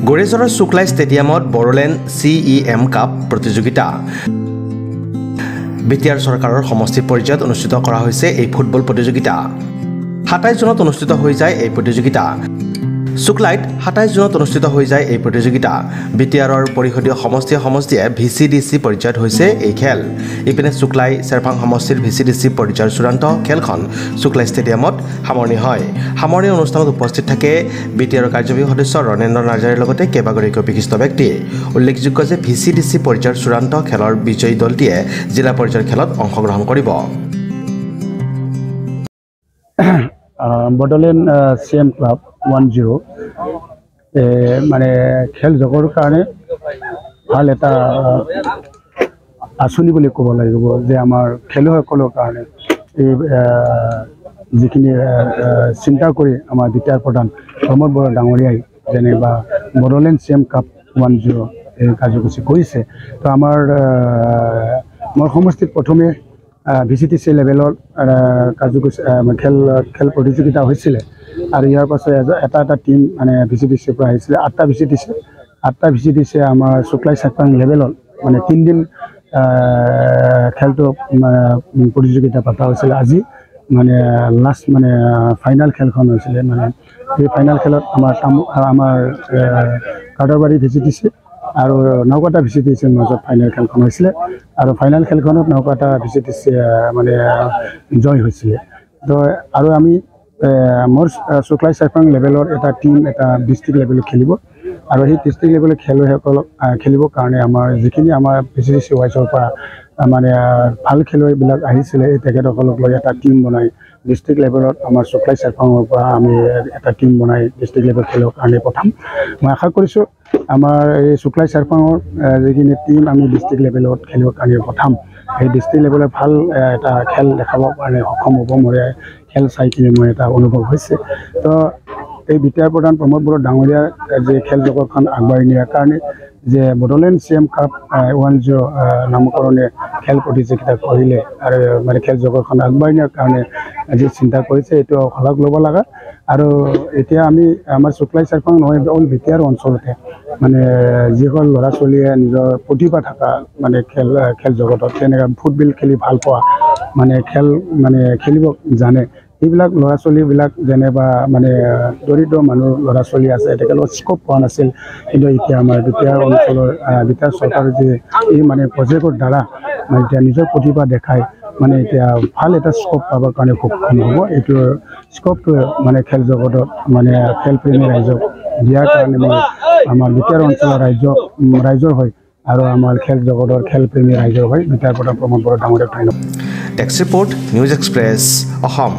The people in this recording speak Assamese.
গড়েচৰৰ শুক্লাই ষ্টেডিয়ামত বড়োলেণ্ড CEM কাপ প্ৰতিযোগিতা বিটিআৰ চৰকাৰৰ সমষ্টি পৰ্যায়ত অনুষ্ঠিত কৰা হৈছে এই ফুটবল প্ৰতিযোগিতা 27 জুনত অনুষ্ঠিত হৈ যায় এই প্ৰতিযোগিতা শুক্লাইত 27 জুনত অনুষ্ঠিত হৈ যায় এই প্ৰতিযোগিতা বিটিআৰৰ পৰিষদীয় সমষ্টিয়ে VCDC পৰ্যায়ত হৈছে এই খেল ইপিনে শুক্লাই চেৰপাং সমষ্টিৰ VCDC পৰ্যায়ৰ চূড়ান্ত খেলখন শুক্লাই ষ্টেডিয়ামত সামৰণি হয় সামৰণি অনুষ্ঠানত উপস্থিত থাকে বিটিআৰৰ কাৰ্যবাহী সদস্য ৰণেন্দ্ৰ নাৰ্জাৰীৰ লগতে কেইবাগৰাকীও বিশিষ্ট ব্যক্তি উল্লেখযোগ্য যে VCDC পৰ্যায়ৰ চূড়ান্ত খেলৰ বিজয়ী দলটিয়ে জিলা পৰ্যায়ৰ খেলত অংশগ্ৰহণ কৰিব বড়োলেণ্ড CM ক্লাব 10 মানে খেল জগৰ কাৰণে ভাল এটা আঁচনি বুলি ক'ব লাগিব যে আমাৰ খেলুৱৈসকলৰ কাৰণে এই যিখিনি চিন্তা কৰি আমাৰ বিটিআৰ প্ৰধান প্ৰমোদ বৰা ডাঙৰীয়াই যেনেবা বড়োলেণ্ড CM কাপ 10 এই কাৰ্যসূচী কৰিছে তো আমাৰ সমষ্টিত প্ৰথমে VCDC লেভেলৰ কাৰ্যসূচী খেল প্ৰতিযোগিতা হৈছিলে আৰু ইয়াৰ পাছত এটা টিম মানে VCDCৰ পৰা আহিছিলে 8টা VCDC আমাৰ শুক্লাই চেৰপাং লেভেলৰ মানে 3 দিন খেলটো প্ৰতিযোগিতা পতা হৈছিলে আজি মানে লাষ্ট মানে ফাইনাল খেলখন হৈছিলে মানে এই ফাইনাল খেলত আমাৰ কাদৰবাৰী VCDC আৰু নৌকাটা VCDCৰ মাজত ফাইনাল খেলখন হৈছিলে আৰু ফাইনাল খেলখনত নৌকাটা VCDC মানে জয় হৈছিলে তো আৰু আমি মোৰ শুক্লাই চেৰপাং লেভেলৰ এটা টিম এটা ডিষ্ট্ৰিক্ট লেভেলত খেলিব আৰু সেই ডিষ্ট্ৰিক্ট লেভেলৰ খেলুৱৈসকলক খেলিবৰ কাৰণে আমাৰ যিখিনি আমাৰ VCDC ৱাইজৰ পৰা মানে ভাল খেলুৱৈবিলাক আহিছিলে এই তেখেতসকলক লৈ এটা টিম বনাই ডিষ্ট্ৰিক্ট লেভেলত আমাৰ শুক্লাই চেৰপাঙৰ পৰা আমি এটা টিম বনাই ডিষ্ট্ৰিক্ট লেভেল খেলৰ কাৰণে পঠাম মই আশা কৰিছোঁ আমাৰ এই শুক্লাই চেৰপাঙৰ যিখিনি টিম আমি ডিষ্ট্ৰিক্ট লেভেলত খেলিবৰ কাৰণে পঠাম এই ডিষ্ট্ৰিক্ট লেভেলত ভাল এটা খেল দেখাবৰ কাৰণে সক্ষম হ'ব মোৰ খেল চাই কিনে মই এটা অনুভৱ হৈছে তো এই বিটিআৰ প্ৰধান প্ৰমোদ বৰা ডাঙৰীয়াৰ যে খেল জগতখন আগবাঢ়ি নিয়াৰ কাৰণে যে বড়োলেণ্ড CM কাপ 10 নামকৰণে খেল প্ৰতিযোগিতা কৰিলে আৰু মানে খেল জগতখন আগবাঢ়ি নিয়াৰ কাৰণে যি চিন্তা কৰিছে এইটো শলাগ ল'ব লগা আৰু এতিয়া আমি আমাৰ শুক্লাই চেৰপাং নহয় অল বিটিআৰ অঞ্চলতে মানে যিসকল ল'ৰা ছোৱালীয়ে নিজৰ প্ৰতিভা থকা মানে খেল জগতত তেনেকৈ ফুটবল খেলি ভাল পোৱা মানে খেল মানে খেলিব জানে এইবিলাক ল'ৰা ছোৱালীবিলাক যেনেবা মানে দৰিদ্ৰ মানুহ ল'ৰা ছোৱালী আছে তেখেতলোকৰ স্কোপ পোৱা নাছিল কিন্তু এতিয়া আমাৰ বিটিআৰ অঞ্চলৰ বিটিআৰ চৰকাৰৰ যে এই মানে প্ৰজেক্টৰ দ্বাৰা মানে এতিয়া নিজৰ প্ৰতিভা দেখাই মানে এতিয়া ভাল এটা স্কোপ পাবৰ কাৰণে সক্ষম হ'ব এইটো স্কোপটো মানে খেল জগতত মানে খেলপ্ৰেমী ৰাইজক দিয়াৰ কাৰণে মই আমাৰ বিটিআৰ অঞ্চলৰ ৰাইজৰ হয় আৰু আমাৰ খেল জগতৰ খেলপ্ৰেমী ৰাইজৰ হয় বিটিআৰ প্ৰধান প্ৰমোদ বৰা ডাঙৰীয়াক ধন্যবাদ text report news express Assam